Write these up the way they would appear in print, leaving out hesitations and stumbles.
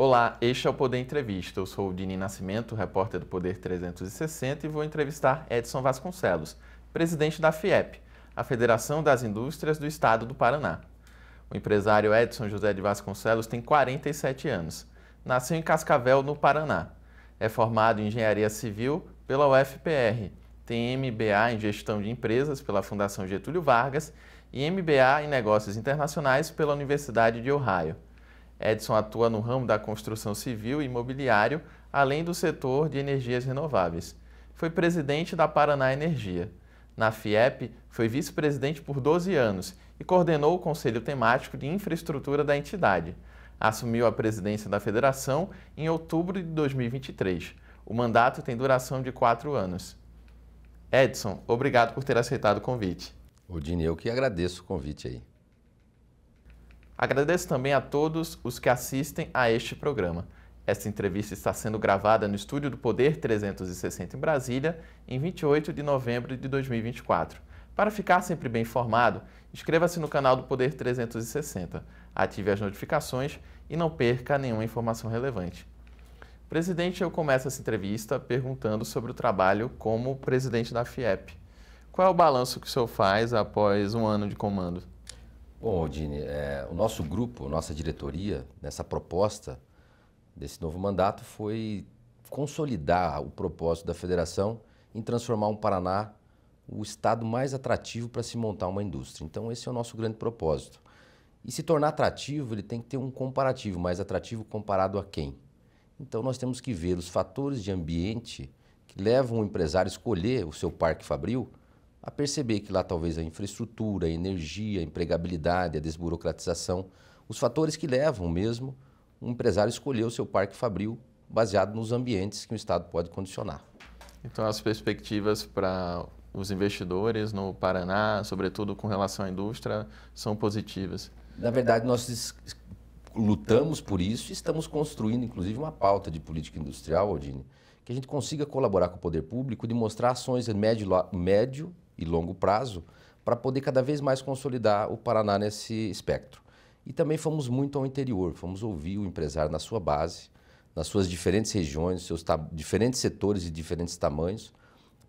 Olá, este é o Poder Entrevista. Eu sou o Dini Nascimento, repórter do Poder 360 e vou entrevistar Edson Vasconcelos, presidente da FIEP, a Federação das Indústrias do Estado do Paraná. O empresário Edson José de Vasconcelos tem 47 anos. Nasceu em Cascavel, no Paraná. É formado em Engenharia Civil pela UFPR, tem MBA em Gestão de Empresas pela Fundação Getúlio Vargas e MBA em Negócios Internacionais pela Universidade de Ohio. Edson atua no ramo da construção civil e imobiliário, além do setor de energias renováveis. Foi presidente da Paraná Energia. Na FIEP, foi vice-presidente por 12 anos e coordenou o Conselho Temático de Infraestrutura da entidade. Assumiu a presidência da federação em outubro de 2023. O mandato tem duração de 4 anos. Edson, obrigado por ter aceitado o convite. Dini, eu que agradeço o convite aí. Agradeço também a todos os que assistem a este programa. Esta entrevista está sendo gravada no estúdio do Poder 360 em Brasília, em 28 de novembro de 2024. Para ficar sempre bem informado, inscreva-se no canal do Poder 360, ative as notificações e não perca nenhuma informação relevante. Presidente, eu começo essa entrevista perguntando sobre o trabalho como presidente da FIEP. Qual é o balanço que o senhor faz após um ano de comando? Bom, Dini, o nosso grupo, nossa diretoria, nessa proposta desse novo mandato foi consolidar o propósito da federação em transformar o Paraná o estado mais atrativo para se montar uma indústria. Então, esse é o nosso grande propósito. E se tornar atrativo, ele tem que ter um comparativo, mais atrativo comparado a quem? Então, nós temos que ver os fatores de ambiente que levam o empresário a escolher o seu parque fabril, a perceber que lá talvez a infraestrutura, a energia, a empregabilidade, a desburocratização, os fatores que levam mesmo um empresário a escolher o seu parque fabril baseado nos ambientes que o Estado pode condicionar. Então, as perspectivas para os investidores no Paraná, sobretudo com relação à indústria, são positivas? Na verdade, nós lutamos por isso e estamos construindo, inclusive, uma pauta de política industrial, Aldine, que a gente consiga colaborar com o poder público de mostrar ações a médio e longo prazo para poder cada vez mais consolidar o Paraná nesse espectro. E também fomos muito ao interior, fomos ouvir o empresário na sua base, nas suas diferentes regiões, seus diferentes setores e diferentes tamanhos,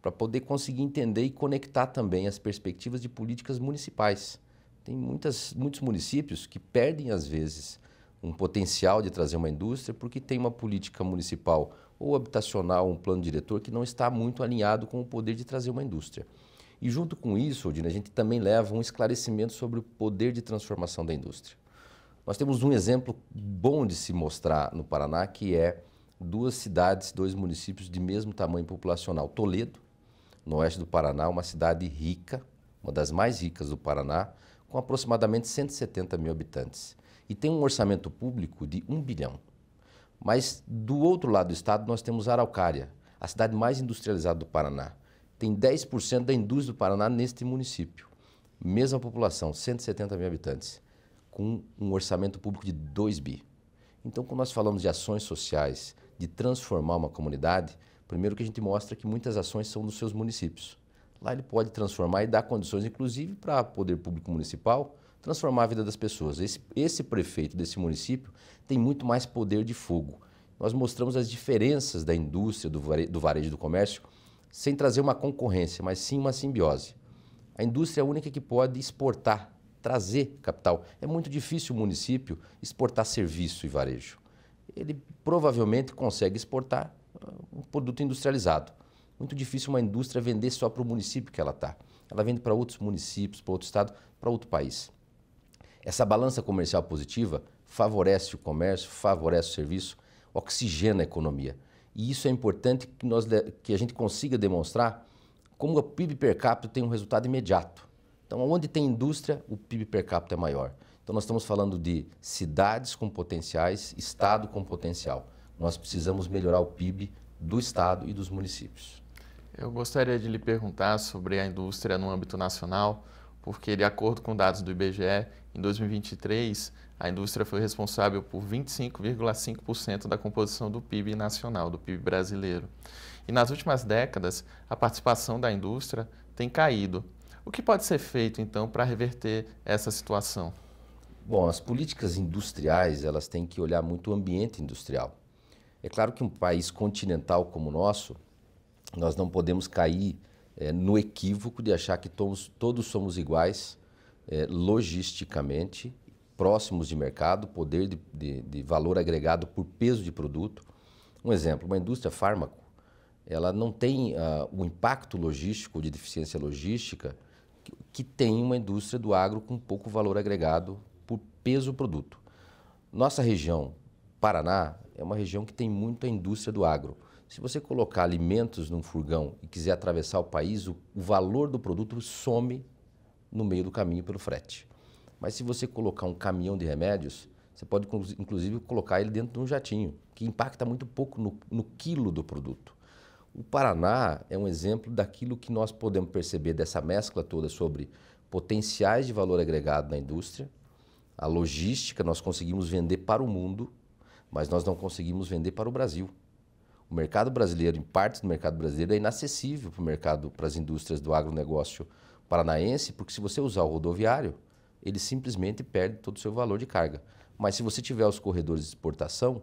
para poder conseguir entender e conectar também as perspectivas de políticas municipais. Tem muitos municípios que perdem, às vezes, um potencial de trazer uma indústria porque tem uma política municipal ou habitacional, um plano diretor que não está muito alinhado com o poder de trazer uma indústria. E junto com isso, Odine, a gente também leva um esclarecimento sobre o poder de transformação da indústria. Nós temos um exemplo bom de se mostrar no Paraná, que é duas cidades, dois municípios de mesmo tamanho populacional. Toledo, no oeste do Paraná, uma cidade rica, uma das mais ricas do Paraná, com aproximadamente 170 mil habitantes. E tem um orçamento público de 1 bilhão. Mas do outro lado do estado nós temos Araucária, a cidade mais industrializada do Paraná. Tem 10% da indústria do Paraná neste município. Mesma população, 170 mil habitantes, com um orçamento público de 2 bi. Então, quando nós falamos de ações sociais, de transformar uma comunidade, primeiro que a gente mostra que muitas ações são dos seus municípios. Lá ele pode transformar e dar condições, inclusive, para o poder público municipal, transformar a vida das pessoas. Esse prefeito desse município tem muito mais poder de fogo. Nós mostramos as diferenças da indústria, do varejo e do comércio, sem trazer uma concorrência, mas sim uma simbiose. A indústria é a única que pode exportar, trazer capital. É muito difícil o município exportar serviço e varejo. Ele provavelmente consegue exportar um produto industrializado. Muito difícil uma indústria vender só para o município que ela está. Ela vende para outros municípios, para outro estado, para outro país. Essa balança comercial positiva favorece o comércio, favorece o serviço, oxigena a economia. E isso é importante que a gente consiga demonstrar como o PIB per capita tem um resultado imediato. Então, onde tem indústria, o PIB per capita é maior. Então, nós estamos falando de cidades com potenciais, estado com potencial. Nós precisamos melhorar o PIB do estado e dos municípios. Eu gostaria de lhe perguntar sobre a indústria no âmbito nacional, porque, de acordo com dados do IBGE, em 2023, a indústria foi responsável por 25,5% da composição do PIB nacional, do PIB brasileiro. E nas últimas décadas, a participação da indústria tem caído. O que pode ser feito, então, para reverter essa situação? Bom, as políticas industriais, elas têm que olhar muito o ambiente industrial. É claro que um país continental como o nosso, nós não podemos cair no equívoco de achar que todos somos iguais logisticamente, próximos de mercado, poder de valor agregado por peso de produto. Um exemplo, uma indústria fármaco, ela não tem o impacto logístico, de deficiência logística, que tem uma indústria do agro com pouco valor agregado por peso produto. Nossa região, Paraná, é uma região que tem muita indústria do agro. Se você colocar alimentos num furgão e quiser atravessar o país, o valor do produto some no meio do caminho pelo frete. Mas se você colocar um caminhão de remédios, você pode inclusive colocar ele dentro de um jatinho, que impacta muito pouco no quilo do produto. O Paraná é um exemplo daquilo que nós podemos perceber dessa mescla toda sobre potenciais de valor agregado na indústria, a logística, nós conseguimos vender para o mundo, mas nós não conseguimos vender para o Brasil. O mercado brasileiro, em partes do mercado brasileiro, é inacessível para as indústrias do agronegócio paranaense, porque se você usar o rodoviário, ele simplesmente perde todo o seu valor de carga. Mas se você tiver os corredores de exportação,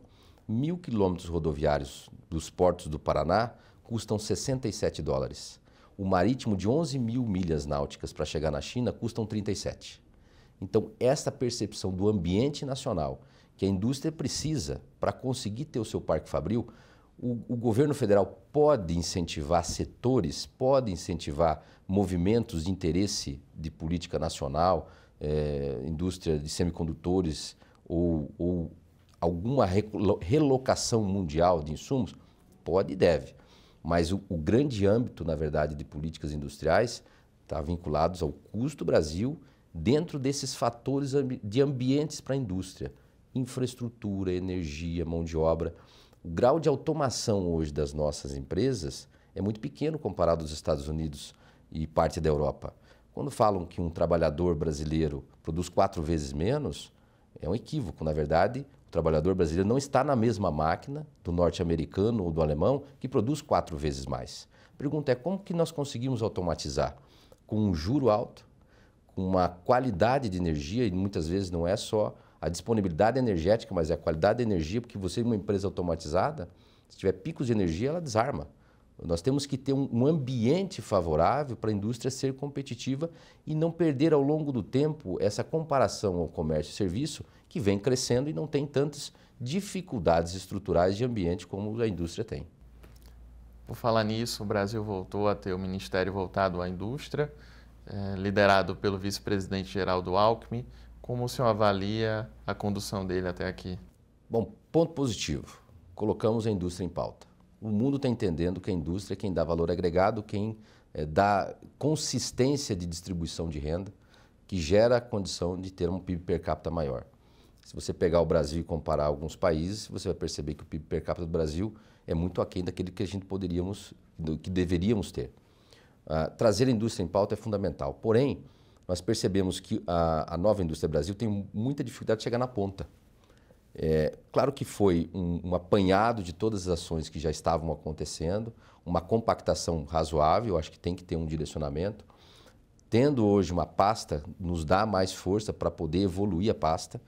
1.000 quilômetros rodoviários dos portos do Paraná custam $67. O marítimo de 11.000 milhas náuticas para chegar na China custam 37. Então, essa percepção do ambiente nacional que a indústria precisa para conseguir ter o seu parque fabril, o governo federal pode incentivar setores, pode incentivar movimentos de interesse de política nacional, indústria de semicondutores ou alguma relocação mundial de insumos? Pode e deve. Mas o grande âmbito, na verdade, de políticas industriais está vinculados ao custo do Brasil dentro desses fatores de ambientes para a indústria. Infraestrutura, energia, mão de obra. O grau de automação hoje das nossas empresas é muito pequeno comparado aos Estados Unidos e parte da Europa. Quando falam que um trabalhador brasileiro produz 4 vezes menos, é um equívoco. Na verdade, o trabalhador brasileiro não está na mesma máquina do norte-americano ou do alemão que produz 4 vezes mais. A pergunta é como que nós conseguimos automatizar? Com um juro alto, com uma qualidade de energia, e muitas vezes não é só a disponibilidade energética, mas é a qualidade da energia, porque você, uma empresa automatizada, se tiver picos de energia, ela desarma. Nós temos que ter um ambiente favorável para a indústria ser competitiva e não perder ao longo do tempo essa comparação ao comércio e serviço que vem crescendo e não tem tantas dificuldades estruturais de ambiente como a indústria tem. Por falar nisso, o Brasil voltou a ter o Ministério voltado à indústria, liderado pelo vice-presidente Geraldo Alckmin. Como o senhor avalia a condução dele até aqui? Bom, ponto positivo. Colocamos a indústria em pauta. O mundo está entendendo que a indústria é quem dá valor agregado, quem dá consistência de distribuição de renda, que gera a condição de ter um PIB per capita maior. Se você pegar o Brasil e comparar alguns países, você vai perceber que o PIB per capita do Brasil é muito aquém daquele que a gente que deveríamos ter. Trazer a indústria em pauta é fundamental. Porém, nós percebemos que a nova indústria Brasil tem muita dificuldade de chegar na ponta. Claro que foi um apanhado de todas as ações que já estavam acontecendo, uma compactação razoável, acho que tem que ter um direcionamento. Tendo hoje uma pasta, nos dá mais força para poder evoluir a pasta.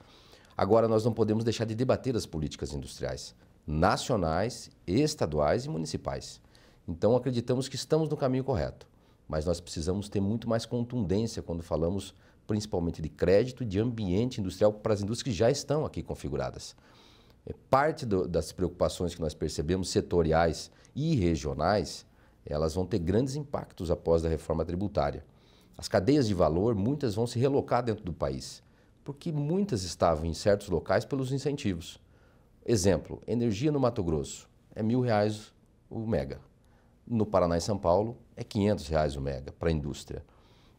Agora, nós não podemos deixar de debater as políticas industriais, nacionais, estaduais e municipais. Então, acreditamos que estamos no caminho correto, mas nós precisamos ter muito mais contundência quando falamos principalmente de crédito e de ambiente industrial para as indústrias que já estão aqui configuradas. Parte das preocupações que nós percebemos, setoriais e regionais, elas vão ter grandes impactos após a reforma tributária. As cadeias de valor, muitas vão se relocar dentro do país, porque muitas estavam em certos locais pelos incentivos. Exemplo, energia no Mato Grosso é R$1.000 o mega. No Paraná e São Paulo é R$500 o mega para a indústria.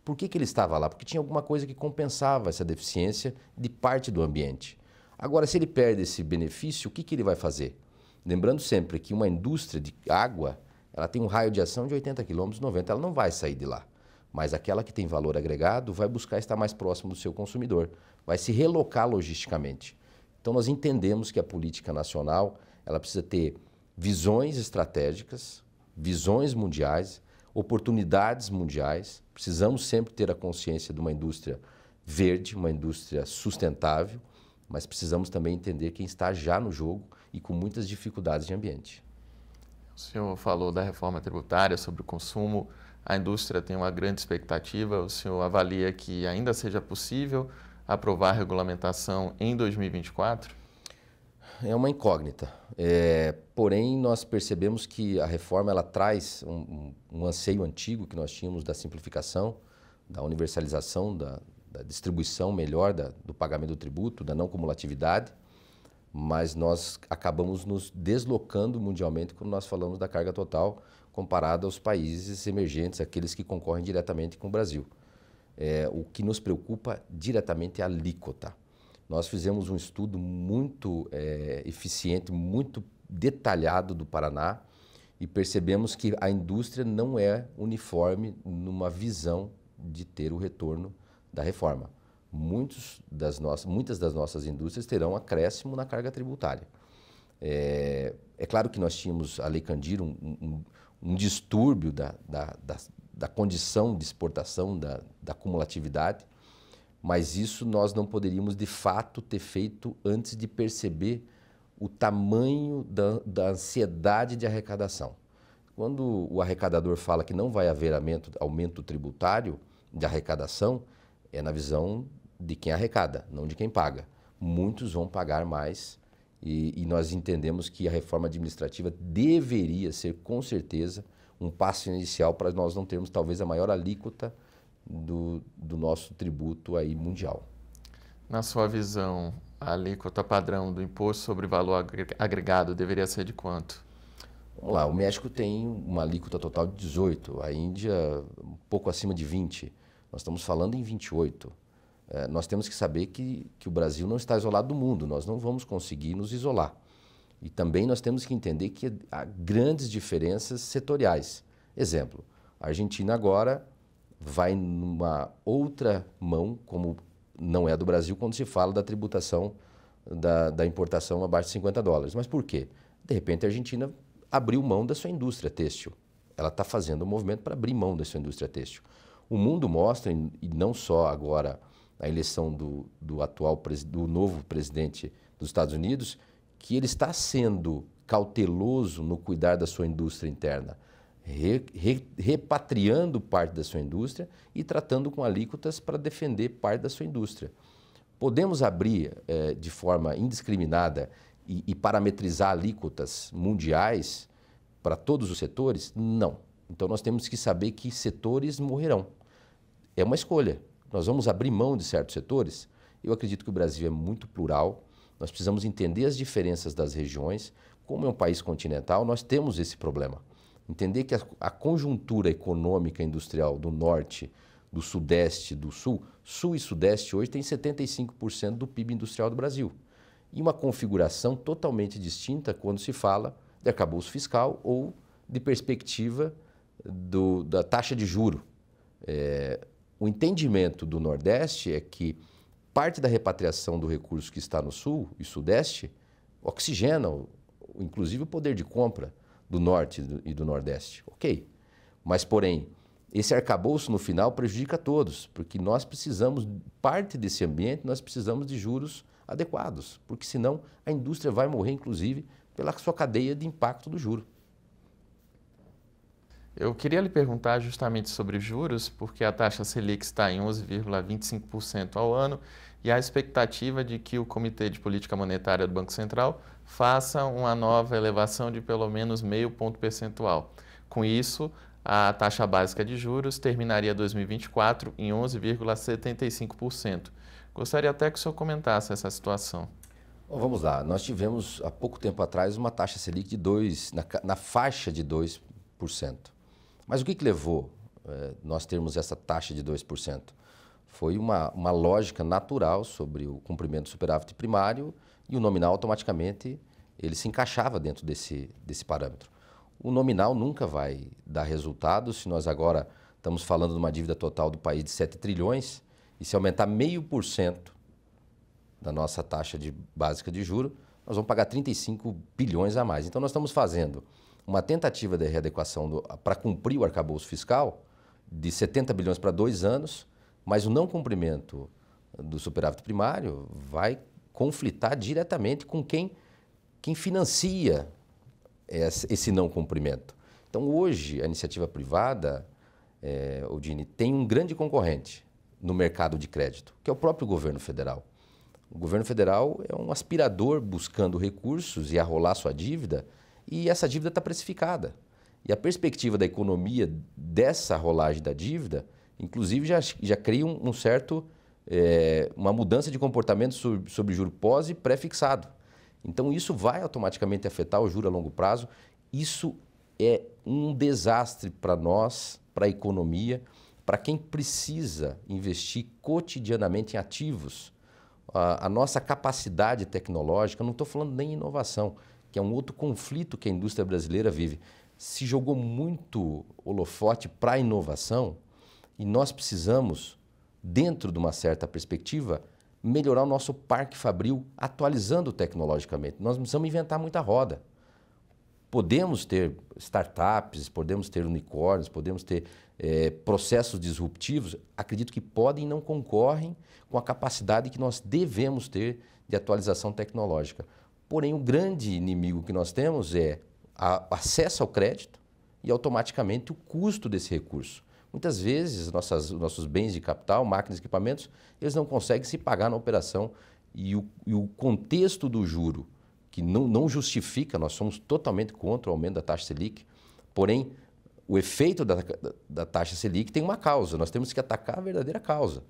Por que ele estava lá? Porque tinha alguma coisa que compensava essa deficiência de parte do ambiente. Agora, se ele perde esse benefício, o que ele vai fazer? Lembrando sempre que uma indústria de água, ela tem um raio de ação de 80 km, 90, ela não vai sair de lá. Mas aquela que tem valor agregado vai buscar estar mais próximo do seu consumidor, vai se relocar logisticamente. Então, nós entendemos que a política nacional ela precisa ter visões estratégicas, visões mundiais, oportunidades mundiais. Precisamos sempre ter a consciência de uma indústria verde, uma indústria sustentável, mas precisamos também entender quem está já no jogo e com muitas dificuldades de ambiente. O senhor falou da reforma tributária sobre o consumo, a indústria tem uma grande expectativa, o senhor avalia que ainda seja possível aprovar a regulamentação em 2024? É uma incógnita, porém nós percebemos que a reforma ela traz um anseio antigo que nós tínhamos da simplificação, da universalização, da distribuição melhor do pagamento do tributo, da não cumulatividade, mas nós acabamos nos deslocando mundialmente quando nós falamos da carga total comparada aos países emergentes, aqueles que concorrem diretamente com o Brasil. O que nos preocupa diretamente é a alíquota. Nós fizemos um estudo muito eficiente, muito detalhado do Paraná e percebemos que a indústria não é uniforme numa visão de ter o retorno da reforma. Muitas das nossas indústrias terão acréscimo na carga tributária. É claro que nós tínhamos a Lei Candir, um distúrbio da condição de exportação, da cumulatividade, mas isso nós não poderíamos de fato ter feito antes de perceber o tamanho da ansiedade de arrecadação. Quando o arrecadador fala que não vai haver aumento tributário de arrecadação, é na visão de quem arrecada, não de quem paga. Muitos vão pagar mais e nós entendemos que a reforma administrativa deveria ser, com certeza, um passo inicial para nós não termos talvez a maior alíquota do nosso tributo aí mundial. Na sua visão, a alíquota padrão do imposto sobre valor agregado deveria ser de quanto? Vamos lá, o México tem uma alíquota total de 18%, a Índia um pouco acima de 20%, nós estamos falando em 28%. Nós temos que saber que o Brasil não está isolado do mundo, nós não vamos conseguir nos isolar. E também nós temos que entender que há grandes diferenças setoriais. Exemplo, a Argentina agora vai numa outra mão, como não é do Brasil, quando se fala da tributação da importação abaixo de $50. Mas por quê? De repente a Argentina abriu mão da sua indústria têxtil. Ela está fazendo um movimento para abrir mão da sua indústria têxtil. O mundo mostra, e não só agora a eleição do novo presidente dos Estados Unidos, que ele está sendo cauteloso no cuidar da sua indústria interna, repatriando parte da sua indústria e tratando com alíquotas para defender parte da sua indústria. Podemos abrir de forma indiscriminada e parametrizar alíquotas mundiais para todos os setores? Não. Então nós temos que saber que setores morrerão. É uma escolha. Nós vamos abrir mão de certos setores? Eu acredito que o Brasil é muito plural, nós precisamos entender as diferenças das regiões. Como é um país continental, nós temos esse problema. Entender que a conjuntura econômica e industrial do norte, do sudeste, do sul, sul e sudeste hoje tem 75% do PIB industrial do Brasil. E uma configuração totalmente distinta quando se fala de arcabouço fiscal ou de perspectiva da taxa de juro. O entendimento do Nordeste é que parte da repatriação do recurso que está no Sul e Sudeste oxigena, inclusive, o poder de compra do Norte e do Nordeste. Ok, mas, porém, esse arcabouço, no final, prejudica a todos, porque nós precisamos, parte desse ambiente, nós precisamos de juros adequados, porque senão a indústria vai morrer, inclusive, pela sua cadeia de impacto do juro. Eu queria lhe perguntar justamente sobre juros, porque a taxa Selic está em 11,25% ao ano e há a expectativa de que o Comitê de Política Monetária do Banco Central faça uma nova elevação de pelo menos meio ponto percentual. Com isso, a taxa básica de juros terminaria 2024 em 11,75%. Gostaria até que o senhor comentasse essa situação. Bom, vamos lá. Nós tivemos, há pouco tempo atrás, uma taxa Selic de na faixa de 2%. Mas o que levou nós termos essa taxa de 2%? Foi uma lógica natural sobre o cumprimento do superávit primário e o nominal automaticamente ele se encaixava dentro desse parâmetro. O nominal nunca vai dar resultado se nós agora estamos falando de uma dívida total do país de 7 trilhões e se aumentar 0,5% da nossa taxa básica de juros, nós vamos pagar 35 bilhões a mais. Então nós estamos fazendo uma tentativa de readequação para cumprir o arcabouço fiscal de 70 bilhões para 2 anos, mas o não cumprimento do superávit primário vai conflitar diretamente com quem financia esse não cumprimento. Então, hoje, a iniciativa privada, Odine, tem um grande concorrente no mercado de crédito, que é o próprio governo federal. O governo federal é um aspirador buscando recursos e arrolar sua dívida, e essa dívida está precificada. E a perspectiva da economia dessa rolagem da dívida, inclusive, já cria uma mudança de comportamento sobre juro pós e pré-fixado. Então, isso vai automaticamente afetar o juro a longo prazo. Isso é um desastre para nós, para a economia, para quem precisa investir cotidianamente em ativos. A nossa capacidade tecnológica, não estou falando nem em inovação, que é um outro conflito que a indústria brasileira vive. Se jogou muito holofote para a inovação e nós precisamos, dentro de uma certa perspectiva, melhorar o nosso parque fabril, atualizando tecnologicamente. Nós não precisamos inventar muita roda. Podemos ter startups, podemos ter unicórnios, podemos ter processos disruptivos, acredito que podem e não concorrem com a capacidade que nós devemos ter de atualização tecnológica. Porém, o grande inimigo que nós temos é acesso ao crédito e automaticamente o custo desse recurso. Muitas vezes, os nossos bens de capital, máquinas e equipamentos, eles não conseguem se pagar na operação e o contexto do juro, que não justifica, nós somos totalmente contra o aumento da taxa Selic, porém, o efeito da taxa Selic tem uma causa, nós temos que atacar a verdadeira causa.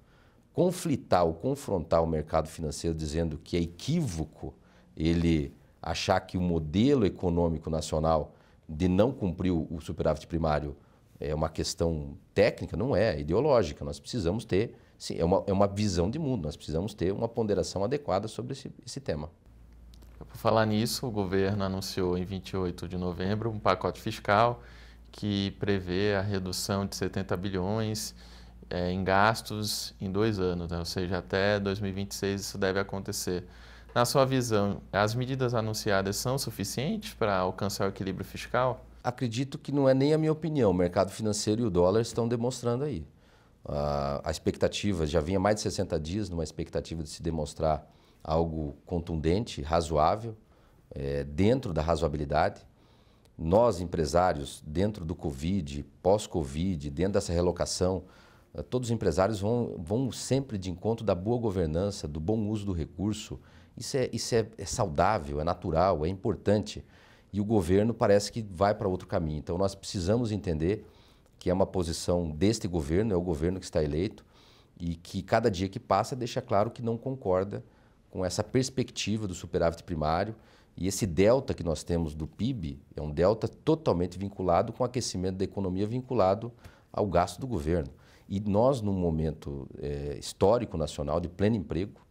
Conflitar ou confrontar o mercado financeiro dizendo que é equívoco ele achar que o modelo econômico nacional de não cumprir o superávit primário é uma questão técnica, não é ideológica. Nós precisamos ter, sim, é uma visão de mundo, nós precisamos ter uma ponderação adequada sobre esse tema. Por falar nisso, o governo anunciou em 28 de novembro um pacote fiscal que prevê a redução de 70 bilhões em gastos em 2 anos, né? Ou seja, até 2026 isso deve acontecer. Na sua visão, as medidas anunciadas são suficientes para alcançar o equilíbrio fiscal? Acredito que não é nem a minha opinião. O mercado financeiro e o dólar estão demonstrando aí. A expectativa, já vinha mais de 60 dias numa expectativa de se demonstrar algo contundente, razoável, dentro da razoabilidade. Nós, empresários, dentro do Covid, pós-Covid, dentro dessa relocação, todos os empresários vão sempre de encontro da boa governança, do bom uso do recurso. Isso é saudável, é natural, é importante. E o governo parece que vai para outro caminho. Então, nós precisamos entender que é uma posição deste governo, é o governo que está eleito, e que cada dia que passa deixa claro que não concorda com essa perspectiva do superávit primário. E esse delta que nós temos do PIB é um delta totalmente vinculado com o aquecimento da economia, vinculado ao gasto do governo. E nós, num momento histórico nacional de pleno emprego,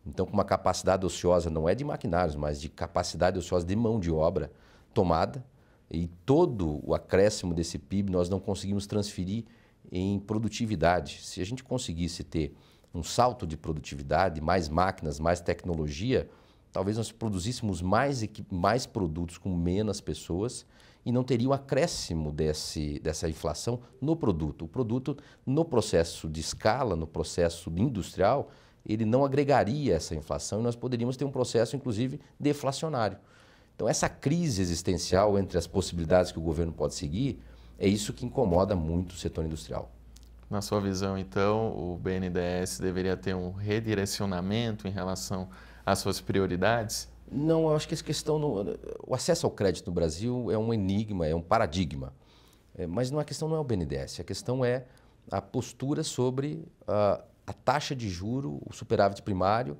então com uma capacidade ociosa, não é de maquinários, mas de capacidade ociosa de mão de obra tomada, e todo o acréscimo desse PIB nós não conseguimos transferir em produtividade. Se a gente conseguisse ter um salto de produtividade, mais máquinas, mais tecnologia, talvez nós produzíssemos mais produtos com menos pessoas e não teria o acréscimo dessa inflação no produto. O produto, no processo de escala, no processo industrial, ele não agregaria essa inflação e nós poderíamos ter um processo, inclusive, deflacionário. Então, essa crise existencial entre as possibilidades que o governo pode seguir, é isso que incomoda muito o setor industrial. Na sua visão, então, o BNDES deveria ter um redirecionamento em relação às suas prioridades? Não, eu acho que essa questão... O acesso ao crédito no Brasil é um enigma, é um paradigma. Mas a questão não é o BNDES, a questão é a postura sobre a taxa de juro, o superávit primário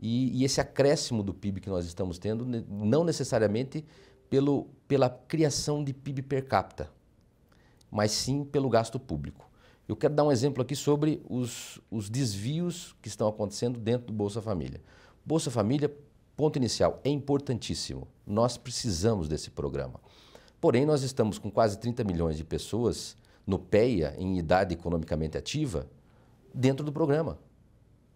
e esse acréscimo do PIB que nós estamos tendo, não necessariamente pela criação de PIB per capita, mas sim pelo gasto público. Eu quero dar um exemplo aqui sobre os desvios que estão acontecendo dentro do Bolsa Família. Bolsa Família, ponto inicial, é importantíssimo. Nós precisamos desse programa. Porém, nós estamos com quase 30 milhões de pessoas no PEA, em idade economicamente ativa, dentro do programa.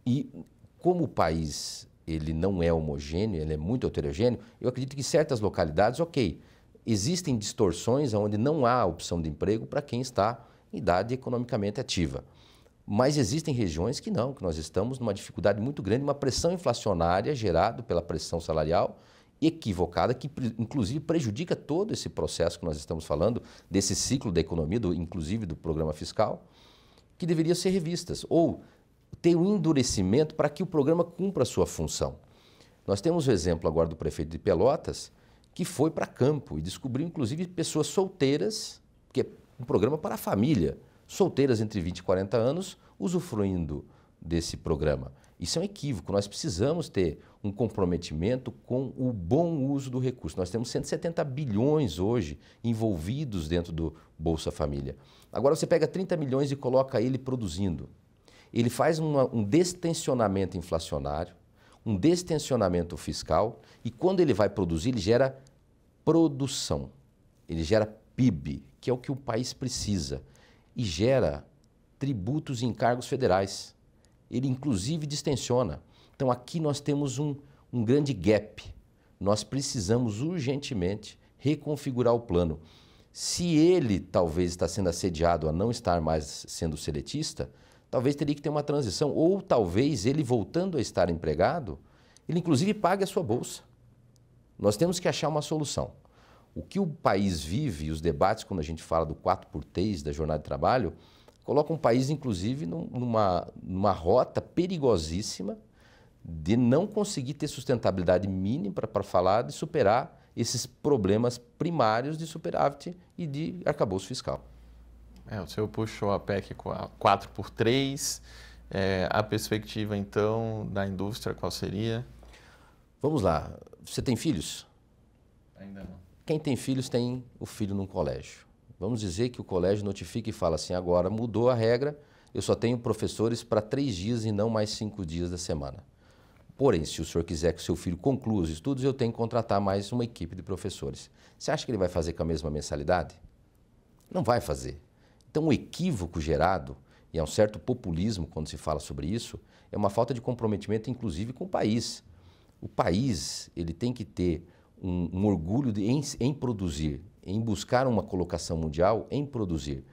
E como o país ele não é homogêneo, ele é muito heterogêneo, eu acredito que em certas localidades, ok, existem distorções onde não há opção de emprego para quem está em idade economicamente ativa. Mas existem regiões que não, que nós estamos numa dificuldade muito grande, uma pressão inflacionária gerada pela pressão salarial equivocada, que inclusive prejudica todo esse processo que nós estamos falando, desse ciclo da economia, inclusive do programa fiscal, que deveria ser revistas, ou ter um endurecimento para que o programa cumpra a sua função. Nós temos o exemplo agora do prefeito de Pelotas, que foi para campo e descobriu inclusive pessoas solteiras, que é um programa para a família, solteiras entre 20 e 40 anos, usufruindo desse programa. Isso é um equívoco, nós precisamos ter um comprometimento com o bom uso do recurso. Nós temos 170 bilhões hoje envolvidos dentro do Bolsa Família. Agora você pega 30 milhões e coloca ele produzindo. Ele faz um destensionamento inflacionário, um destensionamento fiscal, e quando ele vai produzir, ele gera produção, ele gera PIB, que é o que o país precisa, e gera tributos e encargos federais. Ele, inclusive, distensiona. Então, aqui nós temos um grande gap. Nós precisamos urgentemente reconfigurar o plano. Se ele, talvez, está sendo assediado a não estar mais sendo seletista, talvez teria que ter uma transição. Ou, talvez, ele voltando a estar empregado, ele, inclusive, pague a sua bolsa. Nós temos que achar uma solução. O que o país vive e os debates, quando a gente fala do 4x3 da jornada de trabalho, coloca um país, inclusive, numa rota perigosíssima de não conseguir ter sustentabilidade mínima para falar de superar esses problemas primários de superávit e de arcabouço fiscal. O senhor puxou a PEC 4x3, a perspectiva, então, da indústria, qual seria? Vamos lá. Você tem filhos? Ainda não. Quem tem filhos tem o filho num colégio. Vamos dizer que o colégio notifica e fala assim, agora mudou a regra, eu só tenho professores para 3 dias e não mais 5 dias da semana. Porém, se o senhor quiser que o seu filho conclua os estudos, eu tenho que contratar mais uma equipe de professores. Você acha que ele vai fazer com a mesma mensalidade? Não vai fazer. Então, o equívoco gerado, e há um certo populismo quando se fala sobre isso, é uma falta de comprometimento, inclusive, com o país. O país ele tem que ter um orgulho em produzir, em buscar uma colocação mundial, em produzir.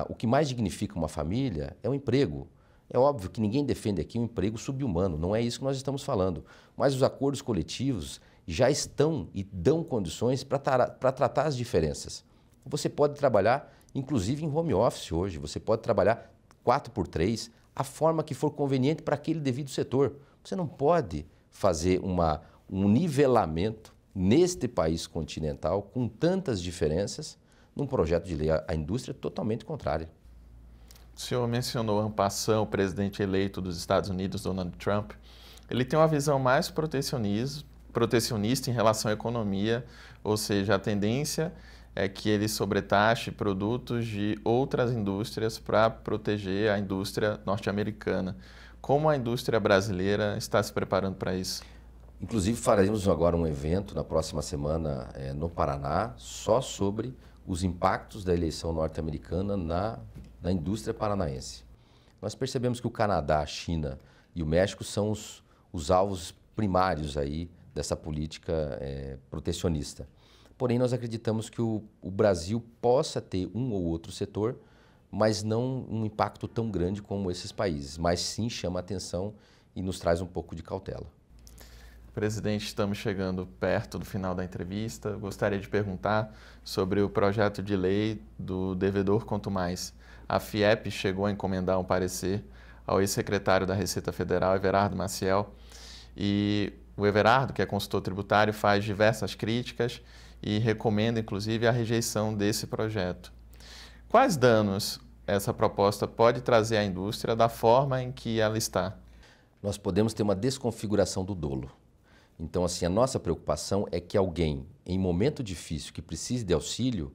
O que mais dignifica uma família é o emprego. É óbvio que ninguém defende aqui um emprego subhumano, não é isso que nós estamos falando. Mas os acordos coletivos já estão e dão condições para tratar as diferenças. Você pode trabalhar, inclusive, em home office hoje, você pode trabalhar 4x3, a forma que for conveniente para aquele devido setor. Você não pode fazer um nivelamento neste país continental, com tantas diferenças, num projeto de lei. A indústria é totalmente contrária. O senhor mencionou en passant o presidente eleito dos Estados Unidos, Donald Trump. Ele tem uma visão mais protecionista em relação à economia, ou seja, a tendência é que ele sobretaxe produtos de outras indústrias para proteger a indústria norte-americana. Como a indústria brasileira está se preparando para isso? Inclusive, faremos agora um evento na próxima semana no Paraná só sobre os impactos da eleição norte-americana na indústria paranaense. Nós percebemos que o Canadá, a China e o México são os alvos primários aí dessa política protecionista. Porém, nós acreditamos que o Brasil possa ter um ou outro setor, mas não um impacto tão grande como esses países, mas sim chama a atenção e nos traz um pouco de cautela. Presidente, estamos chegando perto do final da entrevista. Gostaria de perguntar sobre o projeto de lei do devedor quanto mais. A FIEP chegou a encomendar um parecer ao ex-secretário da Receita Federal, Everardo Maciel, e o Everardo, que é consultor tributário, faz diversas críticas e recomenda, inclusive, a rejeição desse projeto. Quais danos essa proposta pode trazer à indústria da forma em que ela está? Nós podemos ter uma desconfiguração do dolo. Então, assim, a nossa preocupação é que alguém, em momento difícil, que precise de auxílio,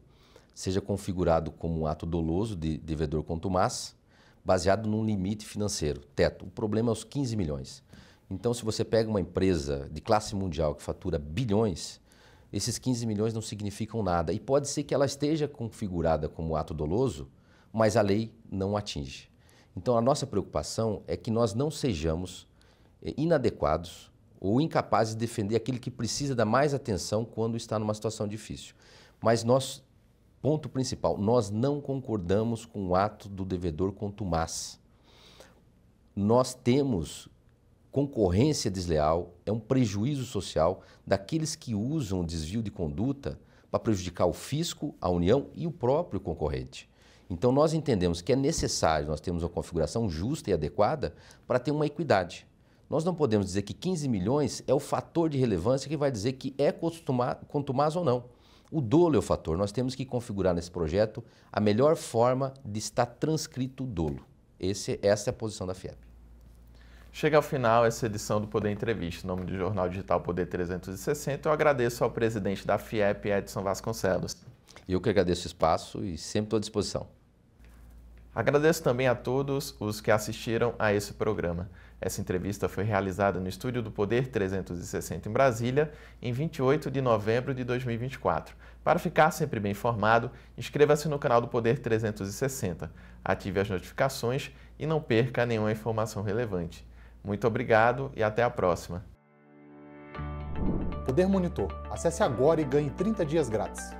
seja configurado como um ato doloso de devedor contumaz, baseado num limite financeiro, teto. O problema é os 15 milhões. Então, se você pega uma empresa de classe mundial que fatura bilhões, esses 15 milhões não significam nada. E pode ser que ela esteja configurada como ato doloso, mas a lei não atinge. Então, a nossa preocupação é que nós não sejamos inadequados ou incapazes de defender aquele que precisa dar mais atenção quando está numa situação difícil. Mas ponto principal, nós não concordamos com o ato do devedor contumaz. nós temos concorrência desleal, é um prejuízo social daqueles que usam o desvio de conduta para prejudicar o fisco, a União e o próprio concorrente. Então nós entendemos que é necessário nós termos uma configuração justa e adequada para ter uma equidade. Nós não podemos dizer que 15 milhões é o fator de relevância que vai dizer que é contumaz ou não. O dolo é o fator. Nós temos que configurar nesse projeto a melhor forma de estar transcrito o dolo. Essa é a posição da FIEP. Chega ao final essa edição do Poder Entrevista. Em nome do Jornal Digital Poder 360, eu agradeço ao presidente da FIEP, Edson Vasconcelos. Eu que agradeço o espaço e sempre estou à disposição. Agradeço também a todos os que assistiram a esse programa. Essa entrevista foi realizada no estúdio do Poder 360 em Brasília, em 28 de novembro de 2024. Para ficar sempre bem informado, inscreva-se no canal do Poder 360, ative as notificações e não perca nenhuma informação relevante. Muito obrigado e até a próxima. Poder Monitor. Acesse agora e ganhe 30 dias grátis.